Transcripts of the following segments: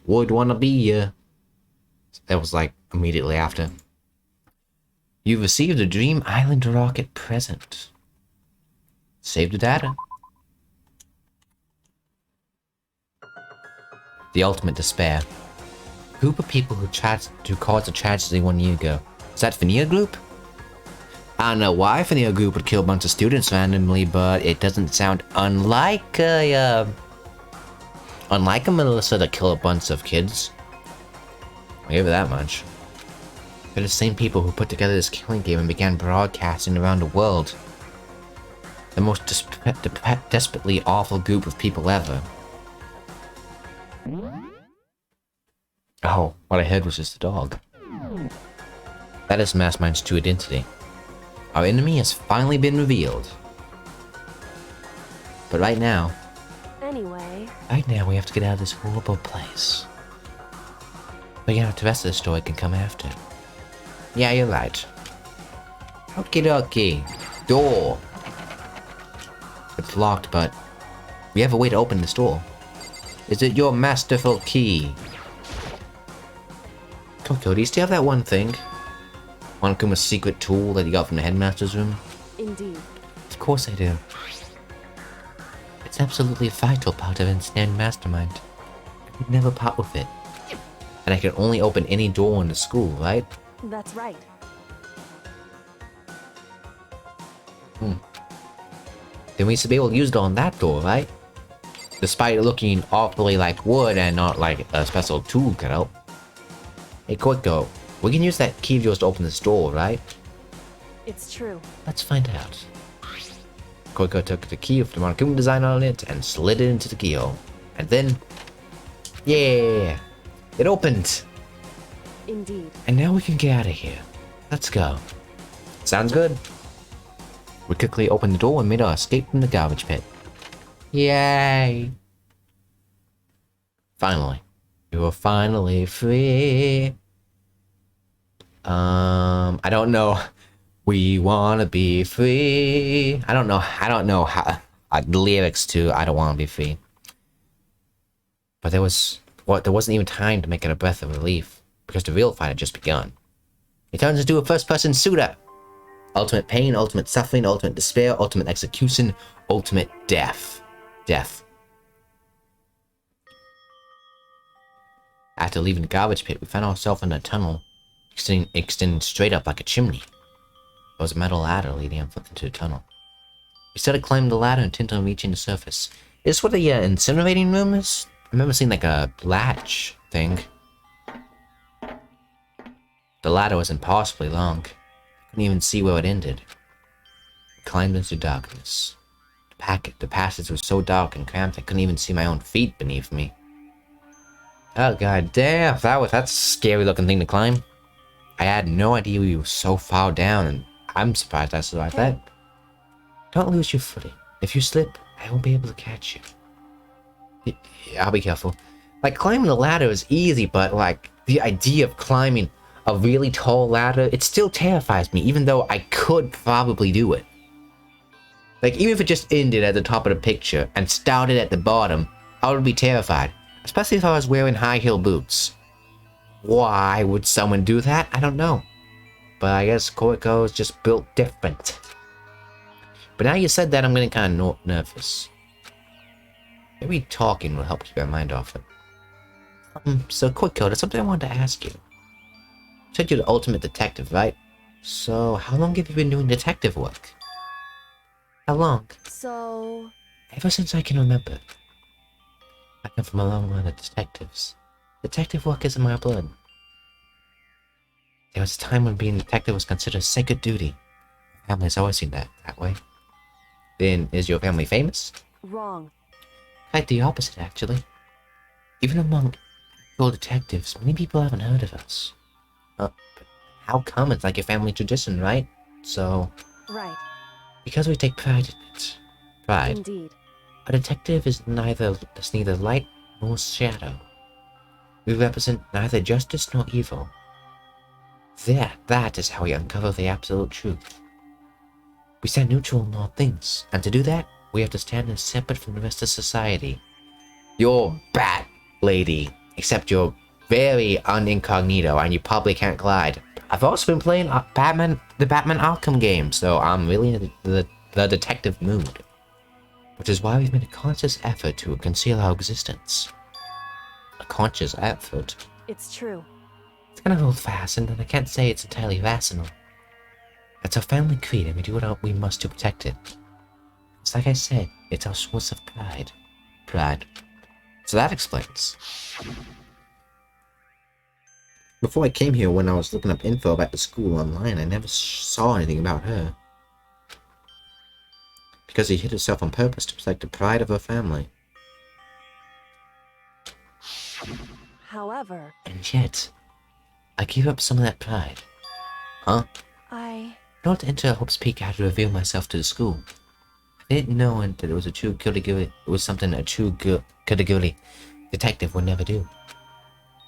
would wanna be ya. That was like immediately after. You've received a Dream Island rocket present. Save the data. The ultimate despair. Group of people who caused a tragedy 1 year ago. Is that Vanilla Group? I don't know why Vanilla Group would kill a bunch of students randomly, but it doesn't sound unlike a Melissa to kill a bunch of kids. I'll give it that much. They're the same people who put together this killing game and began broadcasting around the world. The most desperately awful group of people ever. Oh, what I heard was just a dog. That is Mastermind's true identity. Our enemy has finally been revealed. But right now we have to get out of this horrible place. Figuring out the rest of the story can come after. Yeah, you're right. Okie dokie. Door. It's locked, but we have a way to open this door. Is it your masterful key? Tokyo, do you still have that one thing? Monokuma's secret tool that you got from the headmaster's room? Indeed. Of course I do. It's absolutely a vital part of Ensnared Mastermind. I could never part with it. And I can only open any door in the school, right? That's right. Then we should be able to use it on that door, right? Despite it looking awfully like wood and not like a special tool could help. Hey, Koiko, we can use that key of yours to open this door, right? It's true. Let's find out. Koiko took the key with the Monokuma design on it and slid it into the keyhole. And then... yeah! It opened! Indeed. And now we can get out of here. Let's go. Sounds good. We quickly opened the door and made our escape from the garbage pit. Yay! Finally. We were finally free. I don't know. We wanna be free. I don't know how the lyrics to I Don't Wanna Be Free. But there wasn't even time to make it a breath of relief, because the real fight had just begun. It turns into a first-person shooter. Ultimate pain, ultimate suffering, ultimate despair, ultimate execution, ultimate death. Death. After leaving the garbage pit, we found ourselves in a tunnel extending straight up like a chimney. There was a metal ladder leading up into the tunnel. We started climbing the ladder intent on reaching the surface. Is this what the incinerating room is? I remember seeing like a latch thing. The ladder was impossibly long. I couldn't even see where it ended. We climbed into darkness. The passage was so dark and cramped I couldn't even see my own feet beneath me. Oh god damn, that's a scary looking thing to climb. I had no idea we were so far down, and I'm surprised I survived that. Don't lose your footing. If you slip, I won't be able to catch you. Yeah, I'll be careful. Like, climbing a ladder is easy, but like, the idea of climbing a really tall ladder, it still terrifies me, even though I could probably do it. Like, even if it just ended at the top of the picture and started at the bottom, I would be terrified. Especially if I was wearing high heel boots. Why would someone do that? I don't know. But I guess Koiko is just built different. But now you said that, I'm getting kind of nervous. Maybe talking will help keep my mind off it. So Koiko, there's something I wanted to ask you. You said you're the ultimate detective, right? So how long have you been doing detective work? How long? So... Ever since I can remember. I come from a long line of detectives. Detective work is in my blood. There was a time when being a detective was considered a sacred duty. My family's always seen that way. Then, is your family famous? Wrong. Quite the opposite, actually. Even among actual detectives, many people haven't heard of us. But how come? It's like a family tradition, right? So... Right. Because we take pride in it. Pride. Indeed. A detective is neither light nor shadow. We represent neither justice nor evil. That is how we uncover the absolute truth. We stand neutral in all things, and to do that, we have to stand as separate from the rest of society. Your bat lady Except you're very unincognito and you probably can't glide. I've also been playing the Batman Arkham game, so I'm really in the detective mood. Which is why we've made a conscious effort to conceal our existence. A conscious effort? It's true. It's kind of old-fashioned, and I can't say it's entirely rational. It's our family creed, and we do what we must to protect it. It's like I said, it's our source of pride. Pride. So that explains. Before I came here, when I was looking up info about the school online, I never saw anything about her. Because he hid herself on purpose to protect the pride of her family. However, And yet, I gave up some of that pride. Huh? In order to enter Hope's Peak, I had to reveal myself to the school. I didn't know that it was a true it was something a true Kiriguri detective would never do.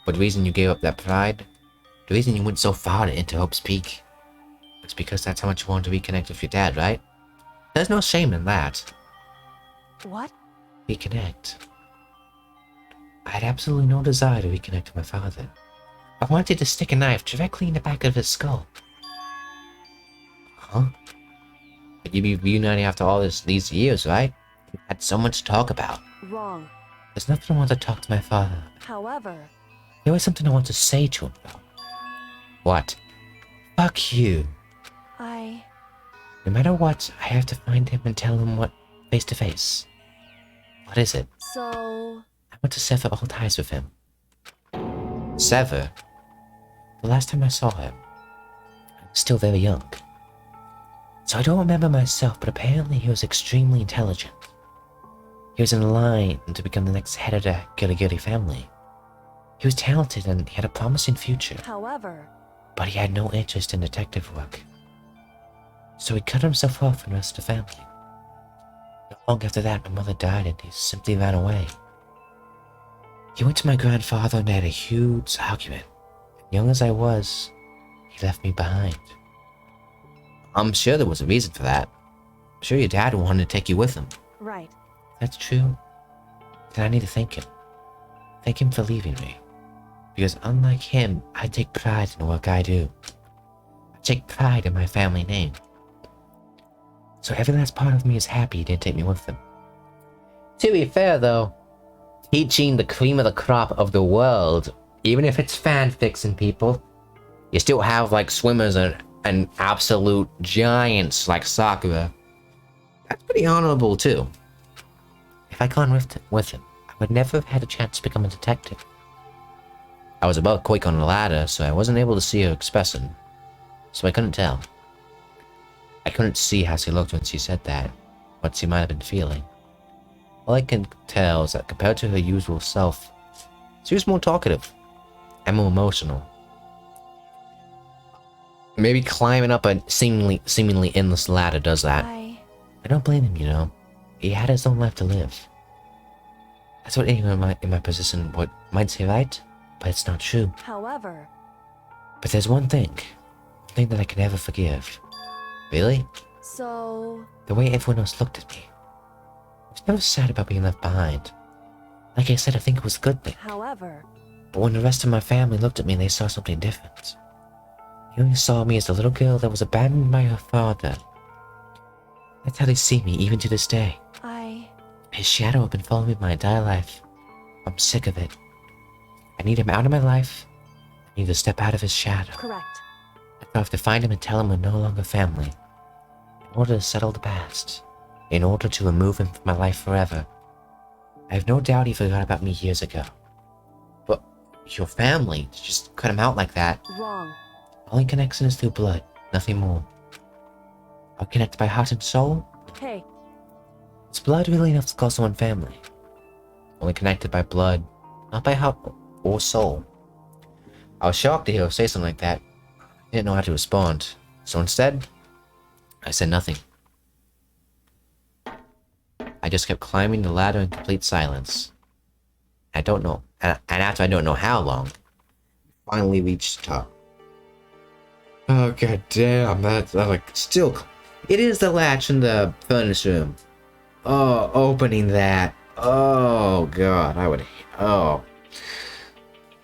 But the reason you gave up that pride, the reason you went so far to enter Hope's Peak, was because that's how much you wanted to reconnect with your dad, right? There's no shame in that. What? Reconnect. I had absolutely no desire to reconnect with my father. I wanted to stick a knife directly in the back of his skull. Huh? But you'd be reuniting after all these years, right? We had so much to talk about. Wrong. There's nothing I want to talk to my father about. However, There was something I want to say to him about. What? Fuck you. No matter what, I have to find him and tell him what face to face. What is it? So... I want to sever all ties with him. Sever? The last time I saw him, I was still very young. So I don't remember myself, but apparently he was extremely intelligent. He was in line to become the next head of the Kiriguri family. He was talented and he had a promising future. However, but he had no interest in detective work. So he cut himself off from the rest of the family. Not long after that, my mother died and he simply ran away. He went to my grandfather and they had a huge argument. Young as I was, he left me behind. I'm sure there was a reason for that. I'm sure your dad wanted to take you with him. right. If that's true, then I need to thank him. Thank him for leaving me. Because unlike him, I take pride in the work I do. I take pride in my family name. So every last part of me is happy he didn't take me with him. To be fair though, teaching the cream of the crop of the world, even if it's fan-fixing people, you still have like swimmers and absolute giants like Sakura. That's pretty honorable too. If I'd gone with him, I would never have had a chance to become a detective. I was about quick on the ladder, so I wasn't able to see her expression, so I couldn't tell. I couldn't see how she looked when she said that, what she might have been feeling. All I can tell is that compared to her usual self, she was more talkative and more emotional. Maybe climbing up a seemingly endless ladder does that. I don't blame him, you know. He had his own life to live. That's what anyone in my position might say, right? But it's not true. However, But there's one thing that I can never forgive. Really? so... The way everyone else looked at me. I was never sad about being left behind. Like I said, I think it was a good thing. However, But when the rest of my family looked at me, they saw something different. They only saw me as the little girl that was abandoned by her father. That's how they see me, even to this day. His shadow had been following me my entire life. I'm sick of it. I need him out of my life. I need to step out of his shadow. correct. I have to find him and tell him we're no longer family. In order to settle the past. In order to remove him from my life forever. I have no doubt he forgot about me years ago. But your family, to just cut him out like that. Wrong. Only connection is through blood, nothing more. Are we connected by heart and soul? Hey, Is blood really enough to call someone family? Only connected by blood, not by heart or soul. I was shocked to hear her say something like that. I didn't know how to respond, so instead, I said nothing. I just kept climbing the ladder in complete silence. I don't know, and after I don't know how long, finally reached the top. Oh god damn, that's like still. It is the latch in the furnace room. Oh, opening that. Oh god, I would. Oh.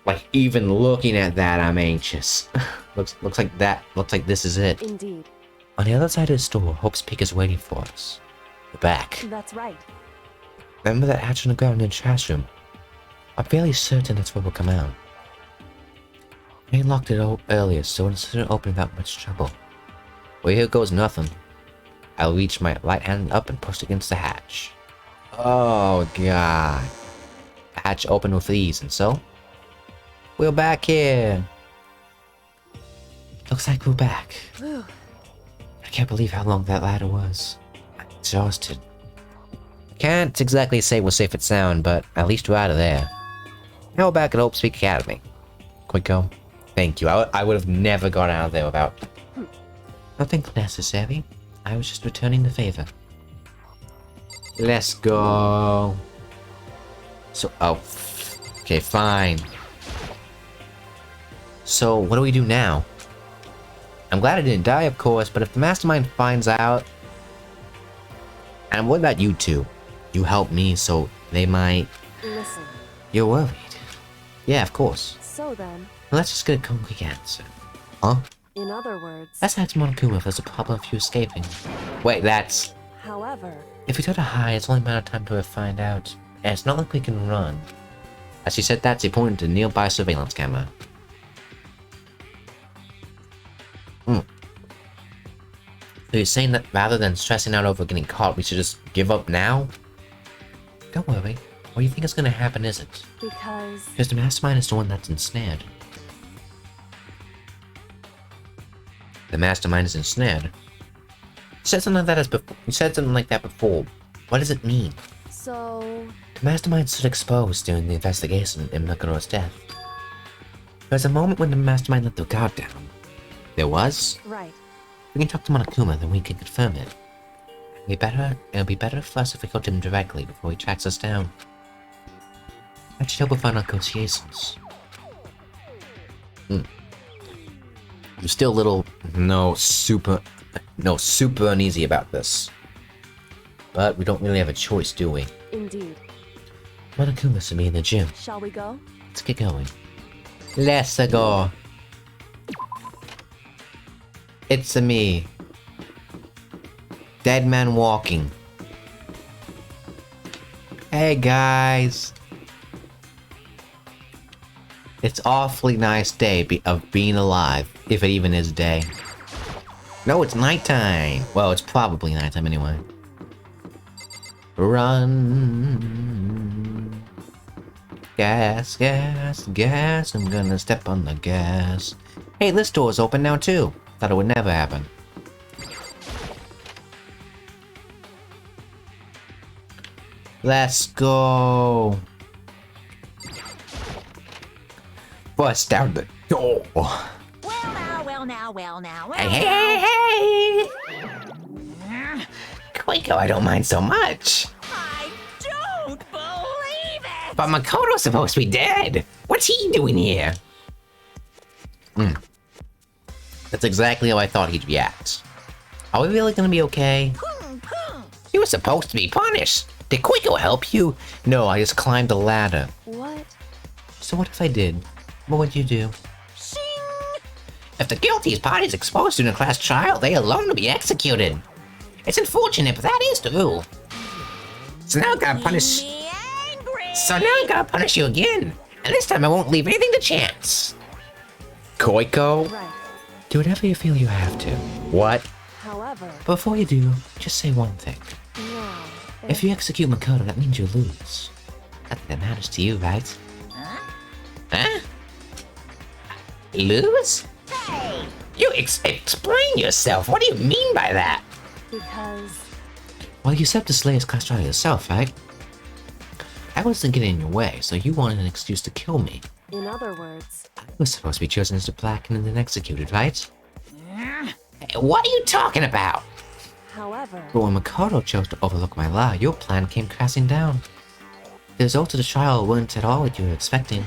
Like, even looking at that, I'm anxious. looks like this is it. Indeed. On the other side of the store, Hope's Peak is waiting for us. We're back. That's right. Remember that hatch on the ground in the trash room? I'm fairly certain that's where we'll come out. I locked it earlier, so it didn't open without much trouble. Well, here goes nothing. I'll reach my right hand up and push against the hatch. Oh god. The hatch opened with ease, and so? We're back here! Looks like we're back. Whew. I can't believe how long that ladder was. I'm exhausted. Can't exactly say we're safe and sound, but at least we're out of there. Now we're back at Hope's Peak Academy. Quick go. Thank you. I would have never got out of there without... Nothing necessary. I was just returning the favor. Let's go. So, oh. Okay, fine. So, what do we do now? I'm glad I didn't die, of course, but if the mastermind finds out... And what about you two? You helped me, so they might... Listen. You're worried. Yeah, of course. So then, Let's just get a concrete answer. Huh? in other words, Let's ask Monokuma if there's a problem with you escaping. Wait, that's... however, If we try to hide, it's only a matter of time to find out. And it's not like we can run. As he said that, he pointed to the nearby surveillance camera. So you're saying that rather than stressing out over getting caught, we should just give up now? Don't worry. What you think is gonna happen isn't. because Because the mastermind is the one that's ensnared. The mastermind is ensnared. You said something like that before. What does it mean? so The mastermind stood exposed during the investigation in Makoto's death. There was a moment when the mastermind let their guard down. There was? right. We can talk to Monokuma, then we can confirm it. It'll be better for us if we go to him directly before he tracks us down. I should help with our negotiations. I'm still a little super uneasy about this. But we don't really have a choice, do we? Indeed. Monokuma's to me in the gym. Shall we go? Let's get going. Let's go. It's a me. Dead man walking. Hey guys. It's awfully nice day of being alive, if it even is day. No, it's nighttime. Well, it's probably nighttime anyway. Run. Gas, gas, gas. I'm gonna step on the gas. Hey, this door's open now too. Thought it would never happen. Let's go. Bust down the door. Well now. Hey, hey, hey, hey! Quaco, I don't mind so much. I don't believe it! But Makoto's supposed to be dead. What's he doing here? That's exactly how I thought he'd react. Are we really gonna be okay? You were supposed to be punished. Did Quaco help you? No, I just climbed the ladder. What? So what if I did? What would you do? Shing! If the guilty party is exposed in a class trial, they alone will be executed. It's unfortunate, but that is the rule. So now I gotta punish. Me angry! So now I gotta punish you again, and this time I won't leave anything to chance. Koiko, Right. do whatever you feel you have to. What? However, Before you do, just say one thing. now, If you execute Makoto, that means you lose. That matters to you, right? Huh? Huh? Lose? Hey! You explain yourself. What do you mean by that? because Well, you set the Slayer's class trial yourself, right? I wasn't getting in your way, so you wanted an excuse to kill me. in other words, I was supposed to be chosen as the black and then executed, right? Hey, what are you talking about? however, But when Makoto chose to overlook my lie, your plan came crashing down. The results of the trial weren't at all what you were expecting.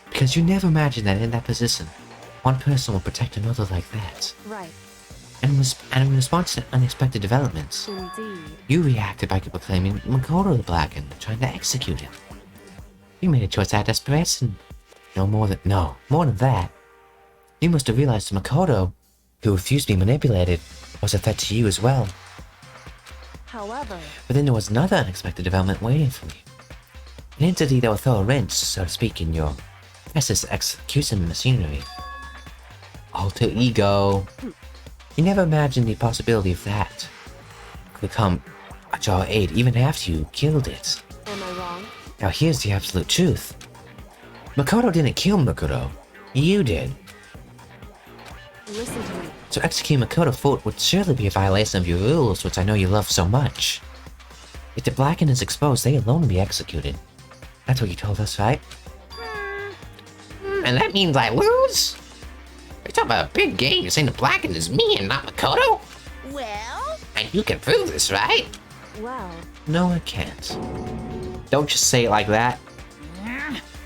Because you never imagined that in that position, one person would protect another like that. right. And in response to unexpected developments, Indeed. you reacted by proclaiming Makoto the Black and trying to execute him. You made a choice out of desperation. more than that. You must have realized Makoto, who refused to be manipulated, was a threat to you as well. However, But then there was another unexpected development waiting for you. An entity that will throw a wrench, so to speak, in your precious execution machinery. Alter ego. You never imagined the possibility of that could come at your aid even after you killed it. am I wrong? Now here's the absolute truth. Makoto didn't kill Makoto. You did. Listen to me. So executing Makoto Fort would surely be a violation of your rules, which I know you love so much. If the Blackened is exposed, they alone will be executed. That's what you told us, right? And that means I lose? You're talking about a big game. You're saying the Blackened is me and not Makoto? Well? And you can prove this, right? Well, No, I can't. Don't just say it like that.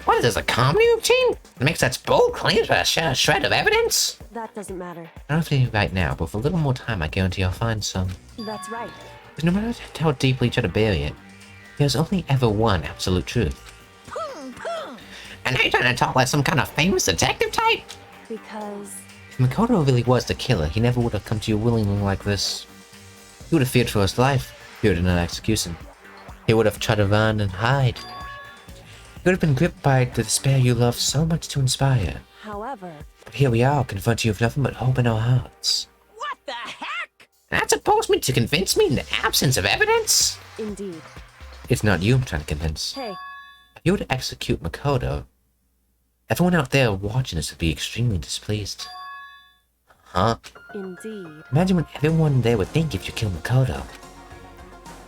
What is this, a comedy routine? That makes such bold claims with a shred of evidence? that doesn't matter. I don't have any right now, but with a little more time, I guarantee I'll find some. That's right. But no matter how deeply you try to bury it, there's only ever one absolute truth. And now you're trying to talk like some kind of famous detective type? Because If Makoto really was the killer, he never would have come to you willingly like this. He would have feared for his life, feared an execution. He would have tried to run and hide. He would have been gripped by the despair you love so much to inspire. however, But here we are, confronting you with nothing but hope in our hearts. What the heck? That's supposed to convince me in the absence of evidence? indeed. It's not you I'm trying to convince. Hey, If you were to execute Makoto, everyone out there watching this would be extremely displeased. Huh? indeed. Imagine what everyone there would think if you killed Makoto.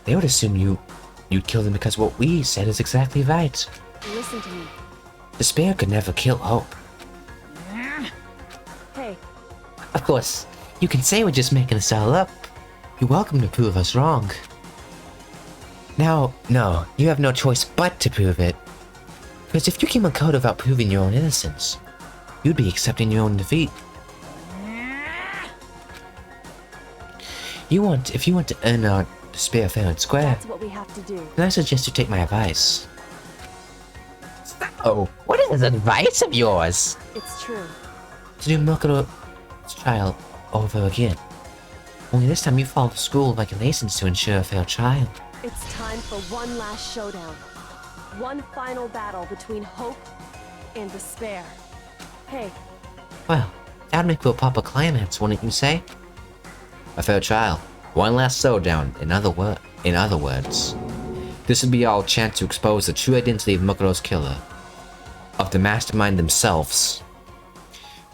They would assume you'd kill them because what we said is exactly right. Listen to me. Despair could never kill hope. Hey, Of course, you can say we're just making this all up. You're welcome to prove us wrong. Now, no, you have no choice but to prove it. Because if you kill Makoto without proving your own innocence, you'd be accepting your own defeat. If you want to earn our despair fair and square, that's what we have to do. then I suggest you take my advice. Oh, what is this advice of yours? It's true. To do Makoto's trial over again. Only this time you follow the school regulations to ensure a fair trial. It's time for one last showdown. One final battle between hope and despair. Hey, Well, that'd make for a proper climax, wouldn't you say? A fair trial. One last showdown, in other words. This would be our chance to expose the true identity of Makoto's killer. Of the mastermind themselves.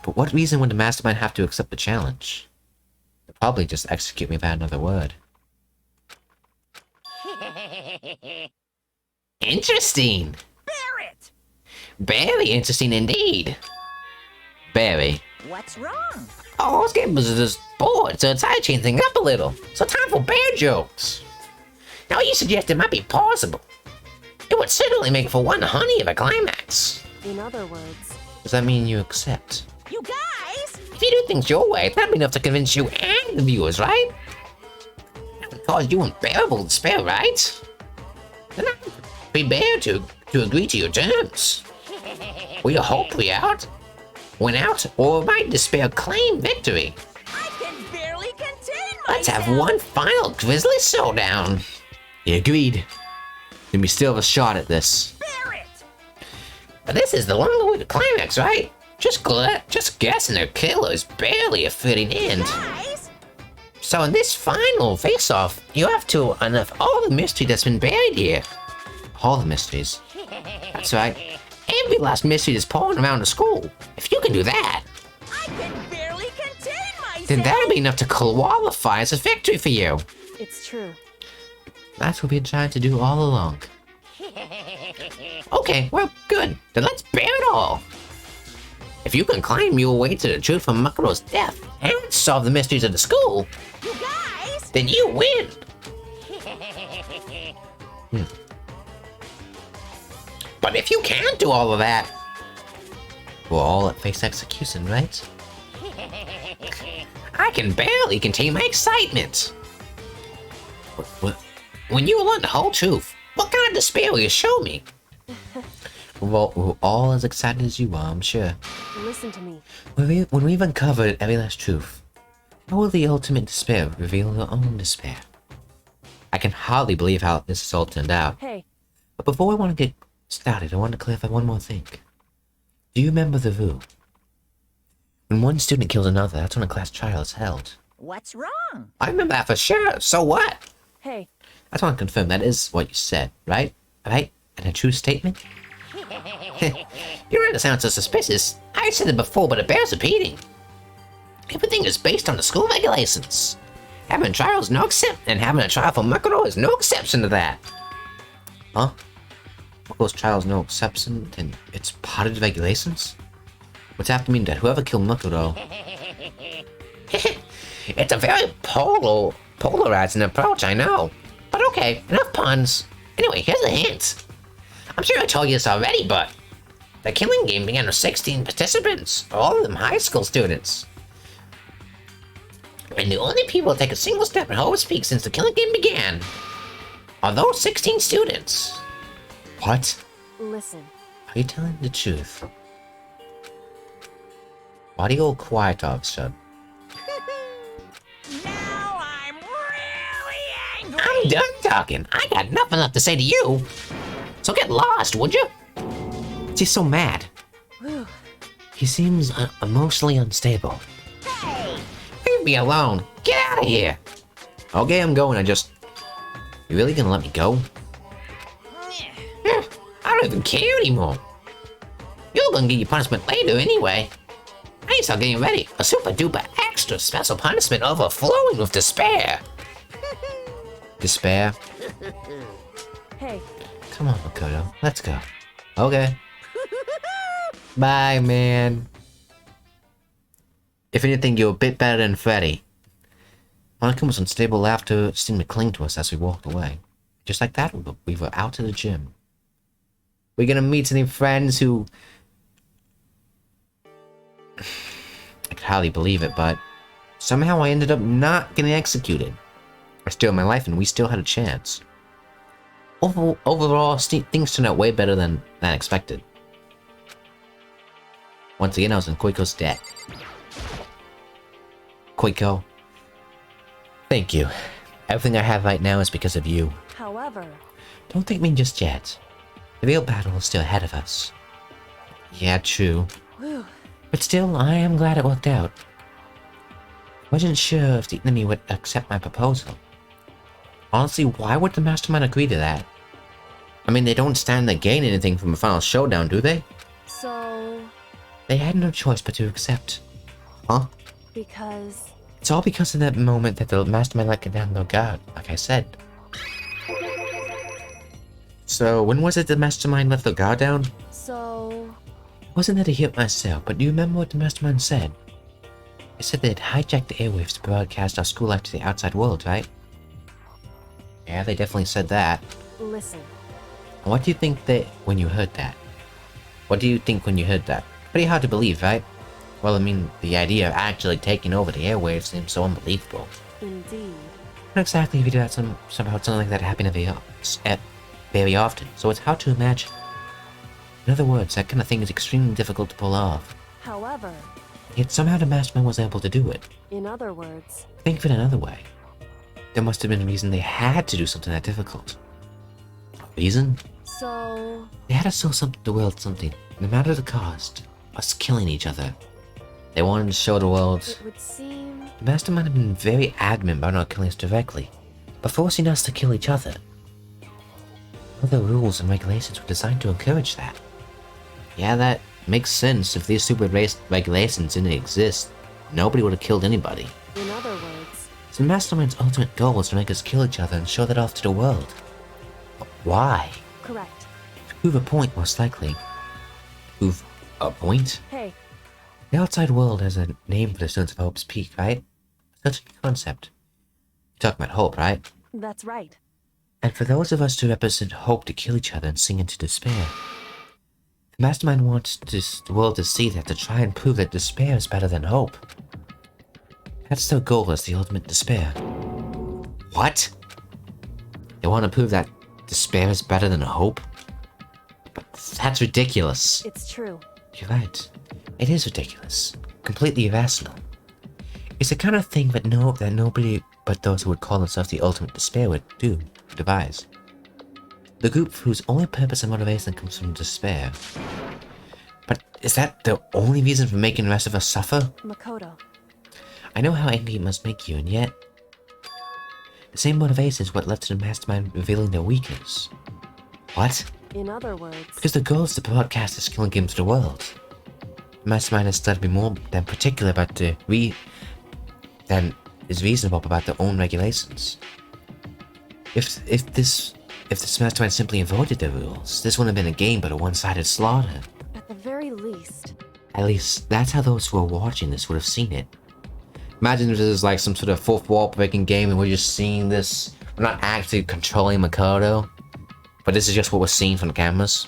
But what reason would the mastermind have to accept the challenge? They'll probably just execute me without another word. Interesting. Barrett! Very interesting indeed. Barry. What's wrong? Oh, I was getting just bored, so it's time to change things up a little. So time for bear jokes. Now you suggest it might be possible. It would certainly make for one honey of a climax. in other words, Does that mean you accept? You guys! If you do things your way, that'd be enough to convince you and the viewers, right? That would cause you unbearable despair, right? Then I'd be prepared to agree to your terms. Will your hope win out, or might despair claim victory? I can barely contain myself. Let's have one final grisly showdown. He agreed. Then we still have a shot at this. But this is the long-awaited climax, right? Just guessing their killer is barely a fitting end. So in this final face-off, you have to unearth all the mystery that's been buried here. All the mysteries. That's right. Every last mystery that's pouring around the school. If you can do that, I can barely contain myself. Then that'll be enough to qualify as a victory for you. it's true. That's what we've been trying to do all along. Okay, well, good. Then let's bear it all. If you can climb your way to the truth from Makoto's death and solve the mysteries of the school, you guys, then you win. But if you can't do all of that, We're all at face execution, right? I can barely contain my excitement. What? When you learn the whole truth, what kind of despair will you show me? we're all as excited as you are, I'm sure. Listen to me. When we've uncovered every last truth, how will the ultimate despair reveal your own despair? I can hardly believe how this has all turned out. Hey, But before I want to get started, I want to clarify one more thing. Do you remember the Vu? When one student kills another, that's when a class trial is held. What's wrong? I remember that for sure. So what? hey, I just want to confirm that is what you said, right? Right? And a true statement? You're right to sound so suspicious. I said it before, but it bears repeating. Everything is based on the school regulations. Having trials no exception, and having a trial for Makuro is no exception to that. Huh? What goes trials no exception, then it's part of the regulations? What's that mean that whoever killed Mukuro... It's a very polarizing approach, I know. But okay, enough puns. Anyway, here's a hint. I'm sure I told you this already, but the killing game began with 16 participants, all of them high school students. And the only people to take a single step at Hope's Peak since the killing game began are those 16 students. What? listen. Are you telling the truth? Why do you go quiet, officer? Now I'm really angry. I'm done talking. I got nothing left to say to you. So get lost, would you? He's so mad. Whew. He seems emotionally unstable. Hey, Leave me alone. Get out of here. Okay, I'm going. You really gonna let me go? I don't even care anymore. You're gonna get your punishment later anyway. I need to start getting ready. A super duper extra special punishment overflowing with despair. Despair? Hey, Come on, Makoto. Let's go. Okay. Bye, man. If anything, you're a bit better than Freddy. Monikuma's unstable laughter seemed to cling to us as we walked away. Just like that, we were out of the gym. We're gonna meet any friends who... I could hardly believe it, but somehow I ended up not getting executed. I still had my life and we still had a chance. Overall, things turned out way better than expected. Once again, I was in Koiko's debt. Koiko, thank you. Everything I have right now is because of you. however, Don't thank me just yet. The real battle is still ahead of us. Yeah, true. whew, But still, I am glad it worked out. Wasn't sure if the enemy would accept my proposal. Honestly, why would the mastermind agree to that? I mean, they don't stand to gain anything from a final showdown, do they? so, They had no choice but to accept. Huh? because, It's all because of that moment that the mastermind let down their guard, like I said. So, when was it the mastermind left their guard down? so, Wasn't that a hit myself, but do you remember what the mastermind said? It said they'd hijacked the airwaves to broadcast our school life to the outside world, right? Yeah, they definitely said that. listen. What do you think when you heard that? What do you think when you heard that? Pretty hard to believe, right? Well, I mean, the idea of actually taking over the airwaves seems so unbelievable. Indeed. Not exactly if you do that somehow something like that happening very often, so it's hard to imagine. In other words, that kind of thing is extremely difficult to pull off. However, Yet somehow the mastermind was able to do it. in other words, Think of it another way. There must have been a reason they had to do something that difficult. A reason? so, They had to show the world something, no matter the cost. Us killing each other. They wanted to show the world. it would seem, The mastermind had been very adamant about not killing us directly, but forcing us to kill each other. All the rules and regulations were designed to encourage that. Yeah, that makes sense. If these stupid race regulations didn't exist, nobody would have killed anybody. in other words, So the mastermind's ultimate goal was to make us kill each other and show that off to the world. But why? correct. To prove a point, most likely. Prove a point? Hey, The outside world has a name for the students of Hope's Peak, right? Such a concept. You're talking about hope, right? that's right. And for those of us who represent hope to kill each other and sink into despair. The mastermind wants the world to see that, to try and prove that despair is better than hope. That's their goal, as the ultimate despair. What? They want to prove that despair is better than hope? But That's ridiculous. It's true. You're right. It is ridiculous. Completely irrational. It's the kind of thing that nobody but those who would call themselves the ultimate despair would devise. The group whose only purpose and motivation comes from despair. But is that the only reason for making the rest of us suffer? Makoto. I know how angry it must make you, and yet... the same motivation is what led to the mastermind revealing their weakness. What? In other words... Because the goal is to broadcast this killing game to the world. The mastermind has started to be more than particular about than is reasonable about their own regulations. If this mastermind simply avoided the rules, this wouldn't have been a game but a one-sided slaughter. At the very least... At least, that's how those who are watching this would have seen it. Imagine if this is like some sort of fourth wall breaking game and we're just seeing this. We're not actually controlling Makoto, but this is just what we're seeing from the cameras.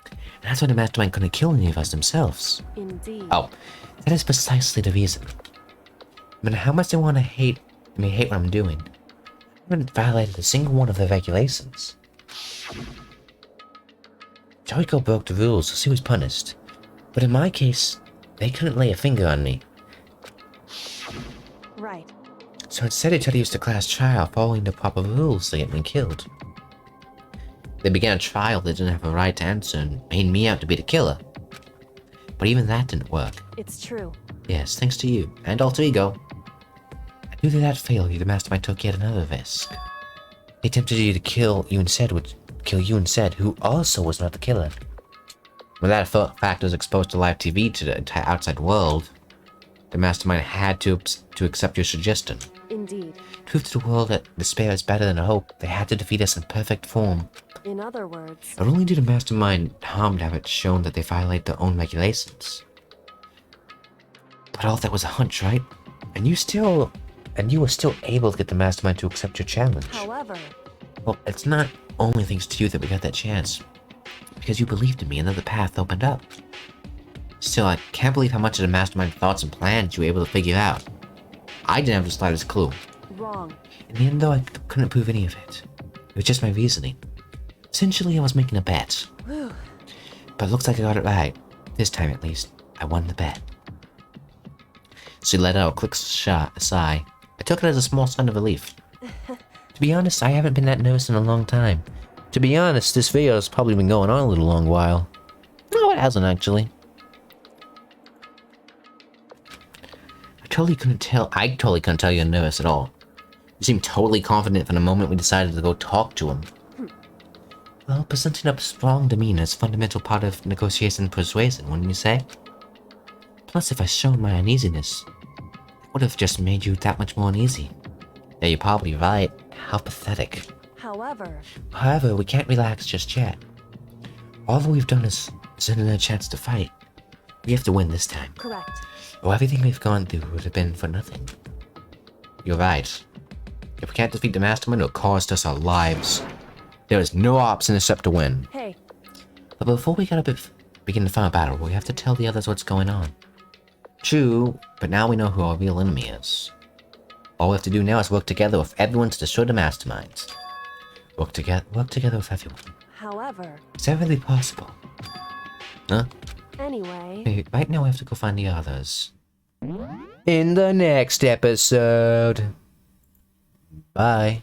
And that's why the mastermind couldn't kill any of us themselves. Indeed. Oh, that is precisely the reason. No matter how much they want to hate what I'm doing, I haven't violated a single one of their regulations. Joiko broke the rules, so she was punished. But in my case, they couldn't lay a finger on me. Right. So instead they tried to use the class trial following the proper rules to get me killed. They began a trial that didn't have a right answer and made me out to be the killer. But even that didn't work. It's true. Yes, thanks to you, and Alter Ego. Due to that failure, the mastermind took yet another risk. They attempted you to kill you instead, who also was not the killer. When that fact was exposed to live TV to the entire outside world, the mastermind had to accept your suggestion. Indeed. To prove to the world that despair is better than hope, they had to defeat us in perfect form. In other words... Not only did the mastermind harm to have it shown that they violate their own regulations, but all that was a hunch, right? And you were still able to get the mastermind to accept your challenge. However... Well, it's not only thanks to you that we got that chance. Because you believed in me, another path opened up. Still, I can't believe how much of the mastermind thoughts and plans you were able to figure out. I didn't have the slightest clue. Wrong. In the end, though, I couldn't prove any of it. It was just my reasoning. Essentially, I was making a bet. Whew. But it looks like I got it right. This time, at least, I won the bet. She let out a quick sigh. I took it as a small sign of relief. To be honest, I haven't been that nervous in a long time. To be honest, this video has probably been going on a little long while. No, it hasn't, actually. I totally couldn't tell you're nervous at all. You seemed totally confident from the moment we decided to go talk to him. Well, presenting up strong demeanor is a fundamental part of negotiation and persuasion, wouldn't you say? Plus, if I showed my uneasiness, it would have just made you that much more uneasy. Yeah, you're probably right. How pathetic. However, we can't relax just yet. All that we've done is send in a chance to fight. We have to win this time. Correct. Or everything we've gone through would have been for nothing. You're right. If we can't defeat the mastermind, it'll cost us our lives. There is no option except to win. Hey. But before we begin the final battle, we have to tell the others what's going on. True, but now we know who our real enemy is. All we have to do now is work together with everyone to destroy the masterminds. Work together with everyone. However... Is that really possible? Huh? Anyway... Hey, right now we have to go find the others. In the next episode. Bye.